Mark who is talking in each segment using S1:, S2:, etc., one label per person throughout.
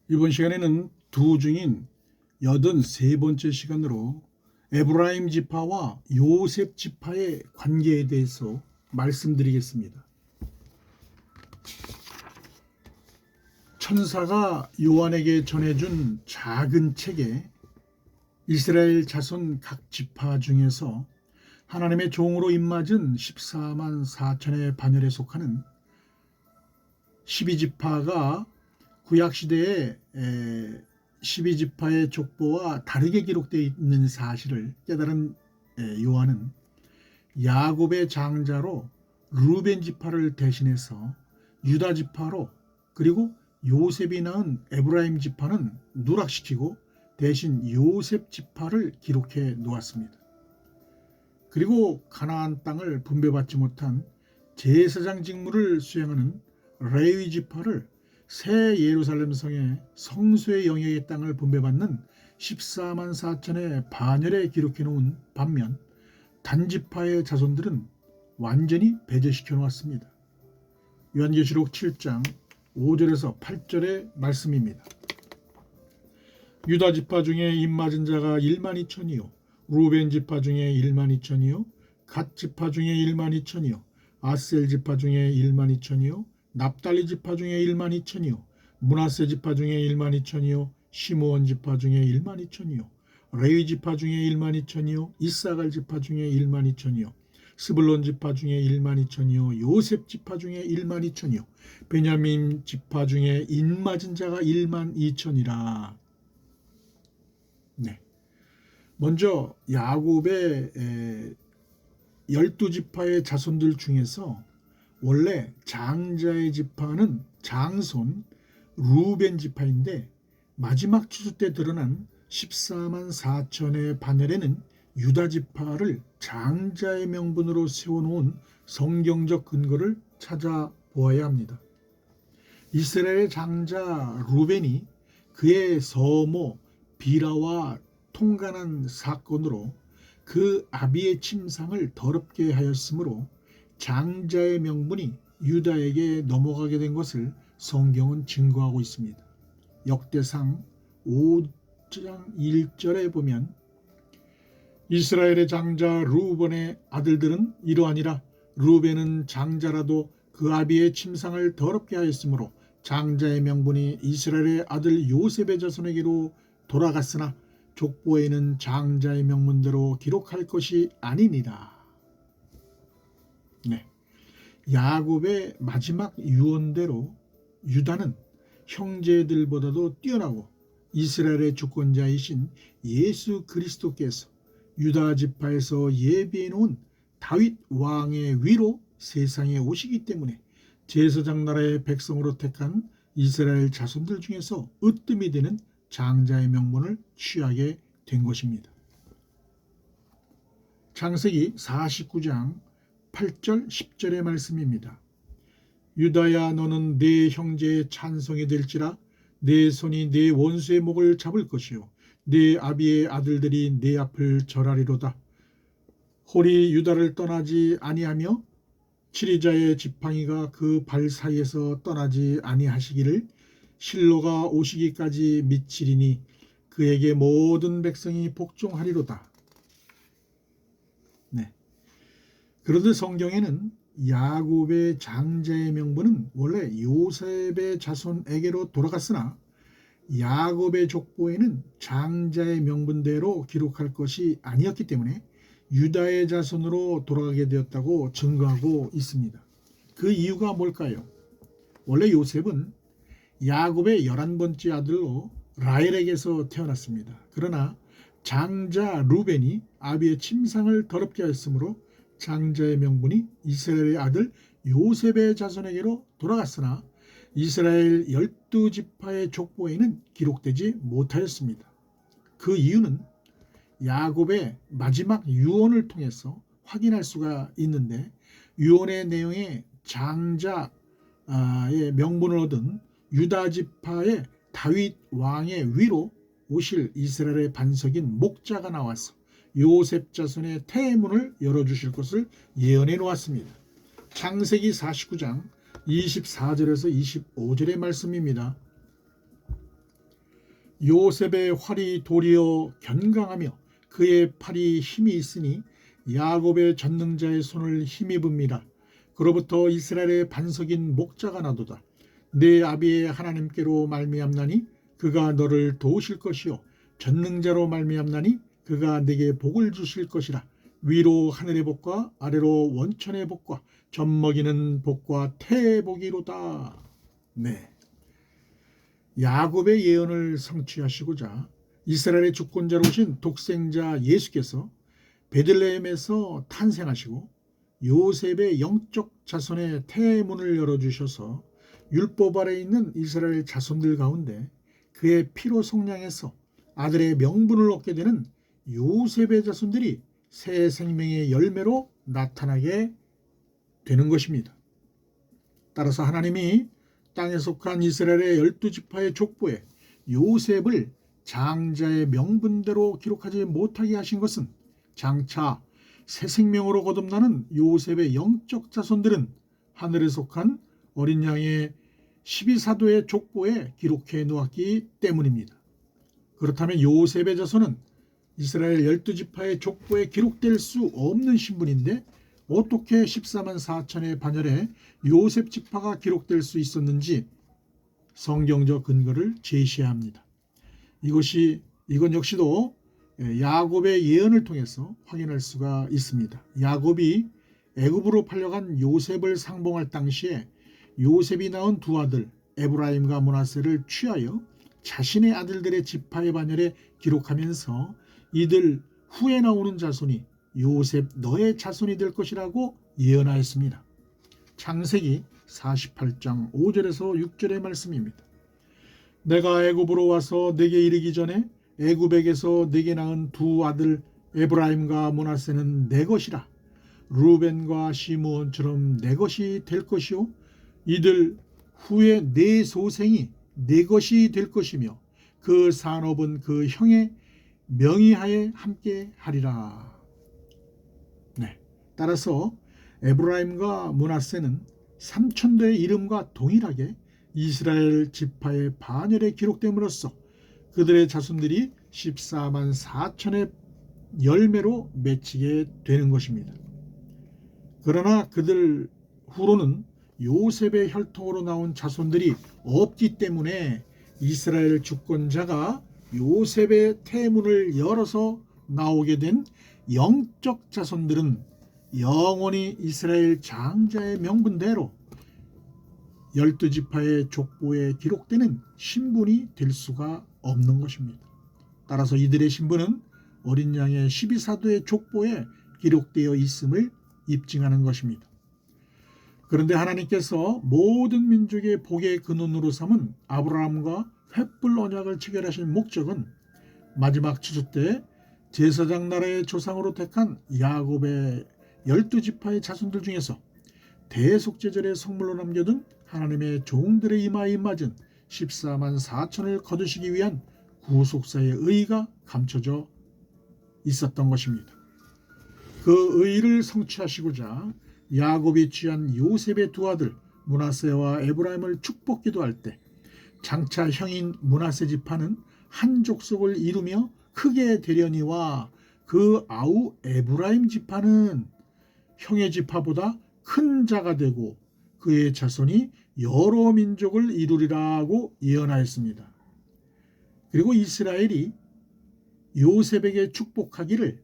S1: 이번 시간에는 두 중인 83번째 시간으로 에브라임 지파와 요셉 지파의 관계에 대해서 말씀드리겠습니다. 천사가 요한에게 전해준 작은 책에 이스라엘 자손 각 지파 중에서 하나님의 종으로 입맞은 14만 4천의 반열에 속하는 12지파가 구약시대에 12지파의 족보와 다르게 기록되어 있는 사실을 깨달은 요한은 야곱의 장자로 루벤 지파를 대신해서 유다 지파로, 그리고 요셉이 낳은 에브라임 지파는 누락시키고 대신 요셉 지파를 기록해 놓았습니다. 그리고 가나안 땅을 분배받지 못한 제사장 직무를 수행하는 레위 지파를 새 예루살렘 성의 성소의 영역의 땅을 분배받는 14만 4천의 반열에 기록해 놓은 반면 단지파의 자손들은 완전히 배제시켜 놓았습니다. 요한계시록 7장 5절에서 8절의 말씀입니다. 유다 지파 중에 입맞은 자가 1만 2천이요, 루벤 지파 중에 1만 2천이요, 갓 지파 중에 1만 2천이요, 아셀 지파 중에 1만 2천이요, 납달리 지파 중에 1만 2천이요, 므낫세 지파 중에 1만 2천이요, 시므온 지파 중에 1만 2천이요, 레위 지파 중에 1만 2천이요, 이사갈 지파 중에 1만 2천이요, 스불론 지파 중에 1만 2천이요, 요셉 지파 중에 1만 2천이요, 베냐민 지파 중에 입맞은 자가 1만 2천이라. 네. 먼저 야곱의 12지파의 자손들 중에서 원래 장자의 지파는 장손 루벤 지파인데 마지막 추수 때 드러난 14만 4천의 반열에는 유다 지파를 장자의 명분으로 세워놓은 성경적 근거를 찾아보아야 합니다. 이스라엘의 장자 루벤이 그의 서모 비라와 통간한 사건으로 그 아비의 침상을 더럽게 하였으므로 장자의 명분이 유다에게 넘어가게 된 것을 성경은 증거하고 있습니다. 역대상 5장 1절에 보면 이스라엘의 장자 루벤의 아들들은 이러하니라. 루벤은 장자라도 그 아비의 침상을 더럽게 하였으므로 장자의 명분이 이스라엘의 아들 요셉의 자손에게로 돌아갔으나 족보에는 장자의 명문대로 기록할 것이 아니니라. 네. 야곱의 마지막 유언대로 유다는 형제들보다도 뛰어나고 이스라엘의 주권자이신 예수 그리스도께서 유다 지파에서 예비해 놓은 다윗 왕의 위로 세상에 오시기 때문에 제사장 나라의 백성으로 택한 이스라엘 자손들 중에서 으뜸이 되는 장자의 명분을 취하게 된 것입니다. 창세기 49장 8절 10절의 말씀입니다. 유다야, 너는 네 형제의 찬송이 될지라. 내 손이 네 원수의 목을 잡을 것이요 네 아비의 아들들이 네 앞을 절하리로다. 홀이 유다를 떠나지 아니하며 치리자의 지팡이가 그 발 사이에서 떠나지 아니하시기를 실로가 오시기까지 미치리니 그에게 모든 백성이 복종하리로다. 네. 그런데 성경에는 야곱의 장자의 명분은 원래 요셉의 자손에게로 돌아갔으나 야곱의 족보에는 장자의 명분대로 기록할 것이 아니었기 때문에 유다의 자손으로 돌아가게 되었다고 증거하고 있습니다. 그 이유가 뭘까요? 원래 요셉은 야곱의 11번째 아들로 라헬에게서 태어났습니다. 그러나 장자 루벤이 아비의 침상을 더럽게 하였으므로 장자의 명분이 이스라엘의 아들 요셉의 자손에게로 돌아갔으나 이스라엘 12지파의 족보에는 기록되지 못하였습니다. 그 이유는 야곱의 마지막 유언을 통해서 확인할 수가 있는데, 유언의 내용에 장자의 명분을 얻은 유다 지파의 다윗 왕의 위로 오실 이스라엘의 반석인 목자가 나와서 요셉 자손의 태문을 열어주실 것을 예언해 놓았습니다. 창세기 49장 24절에서 25절의 말씀입니다. 요셉의 활이 도리어 견강하며 그의 팔이 힘이 있으니 야곱의 전능자의 손을 힘입음이라. 그로부터 이스라엘의 반석인 목자가 나도다. 내 아비의 하나님께로 말미암나니 그가 너를 도우실 것이요 전능자로 말미암나니 그가 내게 복을 주실 것이라. 위로 하늘의 복과 아래로 원천의 복과 젖먹이는 복과 태의 복이로다. 네. 야곱의 예언을 성취하시고자 이스라엘의 주권자로 오신 독생자 예수께서 베들레헴에서 탄생하시고 요셉의 영적 자손의 태문을 열어주셔서 율법 아래 있는 이스라엘 자손들 가운데 그의 피로 속량해서 아들의 명분을 얻게 되는 요셉의 자손들이 새 생명의 열매로 나타나게 되는 것입니다. 따라서 하나님이 땅에 속한 이스라엘의 12지파의 족보에 요셉을 장자의 명분대로 기록하지 못하게 하신 것은 장차 새 생명으로 거듭나는 요셉의 영적 자손들은 하늘에 속한 어린 양의 12사도의 족보에 기록해 놓았기 때문입니다. 그렇다면 요셉의 자손은 이스라엘 12지파의 족보에 기록될 수 없는 신분인데 어떻게 14만 4천의 반열에 요셉 지파가 기록될 수 있었는지 성경적 근거를 제시해야 합니다. 이건 역시도 야곱의 예언을 통해서 확인할 수가 있습니다. 야곱이 애굽으로 팔려간 요셉을 상봉할 당시에 요셉이 낳은 두 아들 에브라임과 므낫세를 취하여 자신의 아들들의 지파의 반열에 기록하면서 이들 후에 나오는 자손이 요셉 너의 자손이 될 것이라고 예언하였습니다. 창세기 48장 5절에서 6절의 말씀입니다. 내가 애굽으로 와서 내게 이르기 전에 애굽에게서 내게 낳은 두 아들 에브라임과 므낫세는 내 것이라. 루벤과 시므온처럼 내 것이 될 것이요 이들 후에 내 소생이 내 것이 될 것이며 그 산업은 그 형의 명의하에 함께 하리라. 네. 따라서 에브라임과 므낫세는 삼천대의 이름과 동일하게 이스라엘 지파의 반열에 기록됨으로써 그들의 자손들이 14만 4천의 열매로 맺히게 되는 것입니다. 그러나 그들 후로는 요셉의 혈통으로 나온 자손들이 없기 때문에 이스라엘 주권자가 요셉의 태문을 열어서 나오게 된 영적 자손들은 영원히 이스라엘 장자의 명분대로 12지파의 족보에 기록되는 신분이 될 수가 없는 것입니다. 따라서 이들의 신분은 어린 양의 12사도의 족보에 기록되어 있음을 입증하는 것입니다. 그런데 하나님께서 모든 민족의 복의 근원으로 삼은 아브라함과 횃불 언약을 체결하신 목적은 마지막 추수 때 제사장 나라의 조상으로 택한 야곱의 12지파의 자손들 중에서 대속제절의 성물로 남겨둔 하나님의 종들의 이마에 맞은 14만 4천을 거두시기 위한 구속사의 의가 감춰져 있었던 것입니다. 그 의를 성취하시고자 야곱이 취한 요셉의 두 아들 므낫세와 에브라임을 축복기도할 때 장차 형인 므낫세 지파는 한 족속을 이루며 크게 되려니와 그 아우 에브라임 지파는 형의 지파보다 큰 자가 되고 그의 자손이 여러 민족을 이루리라고 예언하였습니다. 그리고 이스라엘이 요셉에게 축복하기를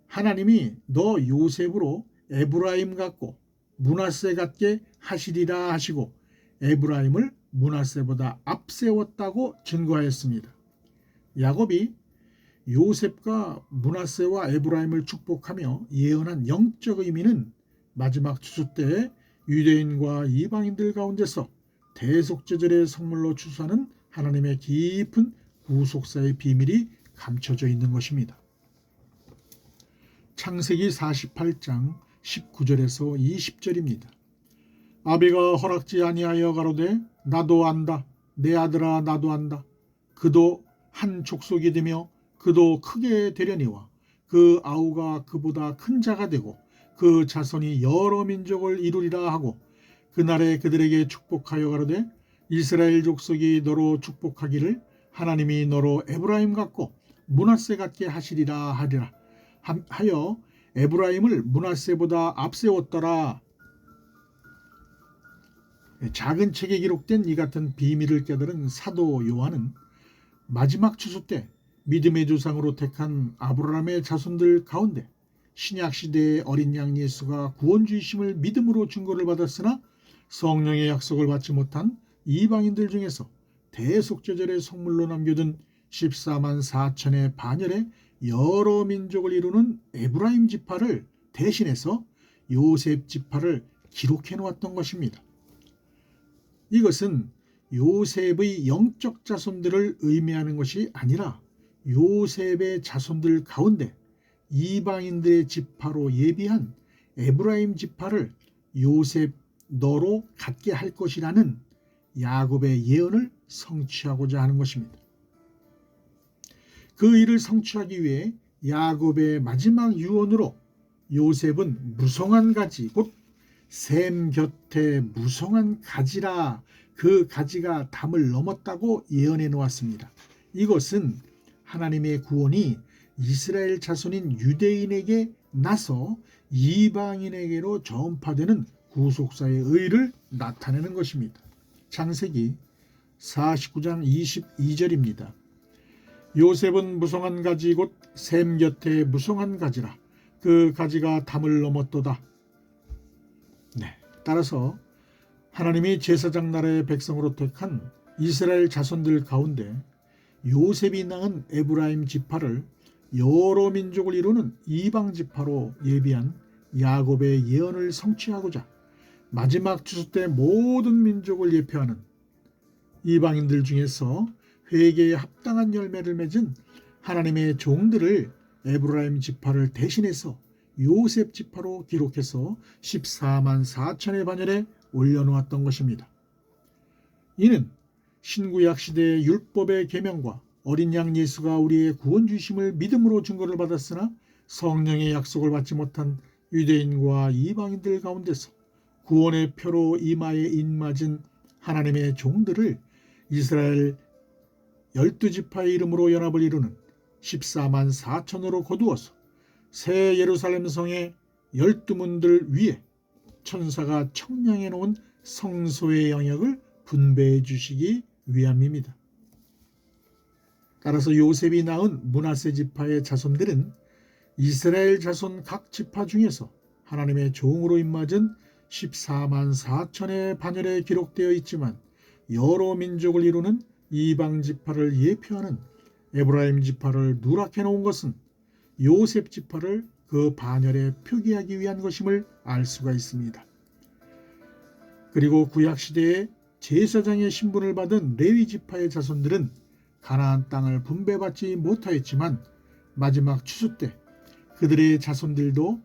S1: 하나님이 너 요셉으로 에브라임 같고 므낫세 같게 하시리라 하시고 에브라임을 므낫세보다 앞세웠다고 증거하였습니다. 야곱이 요셉과 므낫세와 에브라임을 축복하며 예언한 영적 의미는 마지막 추수 때에 유대인과 이방인들 가운데서 대속제절의 성물로 추수하는 하나님의 깊은 구속사의 비밀이 감춰져 있는 것입니다. 창세기 48장 19절에서 20절입니다. 아비가 허락지 아니하여 가로되 나도 안다. 내 아들아 나도 안다. 그도 한 족속이 되며 그도 크게 되려니와 그 아우가 그보다 큰 자가 되고 그 자손이 여러 민족을 이루리라 하고 그날에 그들에게 축복하여 가로되 이스라엘 족속이 너로 축복하기를 하나님이 너로 에브라임 같고 므낫세 같게 하시리라 하여 에브라임을 므낫세보다 앞세웠더라. 작은 책에 기록된 이 같은 비밀을 깨달은 사도 요한은 마지막 추수 때 믿음의 조상으로 택한 아브라함의 자손들 가운데 신약시대의 어린 양 예수가 구원주이심을 믿음으로 증거를 받았으나 성령의 약속을 받지 못한 이방인들 중에서 대속죄절의 성물로 남겨둔 14만 4천의 반열의 여러 민족을 이루는 에브라임 지파를 대신해서 요셉 지파를 기록해 놓았던 것입니다. 이것은 요셉의 영적 자손들을 의미하는 것이 아니라 요셉의 자손들 가운데 이방인들의 지파로 예비한 에브라임 지파를 요셉 너로 갖게 할 것이라는 야곱의 예언을 성취하고자 하는 것입니다. 그 일을 성취하기 위해 야곱의 마지막 유언으로 요셉은 무성한 가지 곧 셈 곁에 무성한 가지라 그 가지가 담을 넘었다고 예언해 놓았습니다. 이것은 하나님의 구원이 이스라엘 자손인 유대인에게 나서 이방인에게로 전파되는 구속사의 의를 나타내는 것입니다. 창세기 49장 22절입니다. 요셉은 무성한 가지 곧 셈 곁에 무성한 가지라 그 가지가 담을 넘었도다. 따라서 하나님이 제사장 나라의 백성으로 택한 이스라엘 자손들 가운데 요셉이 낳은 에브라임 지파를 여러 민족을 이루는 이방 지파로 예비한 야곱의 예언을 성취하고자 마지막 추수 때 모든 민족을 예표하는 이방인들 중에서 회개에 합당한 열매를 맺은 하나님의 종들을 에브라임 지파를 대신해서 요셉 지파로 기록해서 14만 4천의 반열에 올려놓았던 것입니다. 이는 신구약 시대의 율법의 계명과 어린 양 예수가 우리의 구원주심을 믿음으로 증거를 받았으나 성령의 약속을 받지 못한 유대인과 이방인들 가운데서 구원의 표로 이마에 인맞은 하나님의 종들을 이스라엘 12지파의 이름으로 연합을 이루는 14만 4천으로 거두어서 새 예루살렘 성의 12문들 위에 천사가 청량해 놓은 성소의 영역을 분배해 주시기 위함입니다. 따라서 요셉이 낳은 므낫세 지파의 자손들은 이스라엘 자손 각 지파 중에서 하나님의 종으로 입맞은 14만 4천의 반열에 기록되어 있지만 여러 민족을 이루는 이방 지파를 예표하는 에브라임 지파를 누락해 놓은 것은 요셉 지파를 그 반열에 표기하기 위한 것임을 알 수가 있습니다. 그리고 구약 시대에 제사장의 신분을 받은 레위 지파의 자손들은 가나안 땅을 분배받지 못하였지만 마지막 추수 때 그들의 자손들도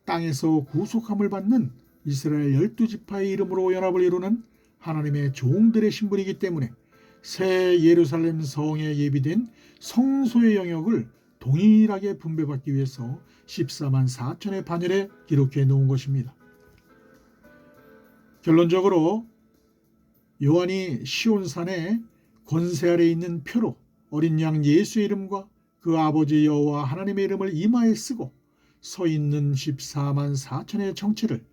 S1: 땅에서 구속함을 받는 이스라엘 12지파의 이름으로 연합을 이루는 하나님의 종들의 신분이기 때문에 새 예루살렘 성에 예비된 성소의 영역을 동일하게 분배받기 위해서 14만 4천의 반열에 기록해 놓은 것입니다. 결론적으로 요한이 시온산에 권세 아래 있는 표로 어린 양 예수의 이름과 그 아버지 여호와 하나님의 이름을 이마에 쓰고 서 있는 14만 4천의 정체를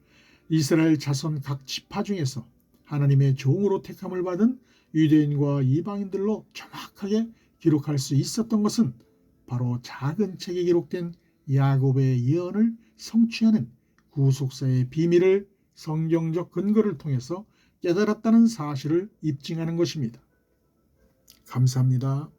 S1: 이스라엘 자손 각 지파 중에서 하나님의 종으로 택함을 받은 유대인과 이방인들로 정확하게 기록할 수 있었던 것은 바로 작은 책에 기록된 야곱의 예언을 성취하는 구속사의 비밀을 성경적 근거를 통해서 깨달았다는 사실을 입증하는 것입니다. 감사합니다.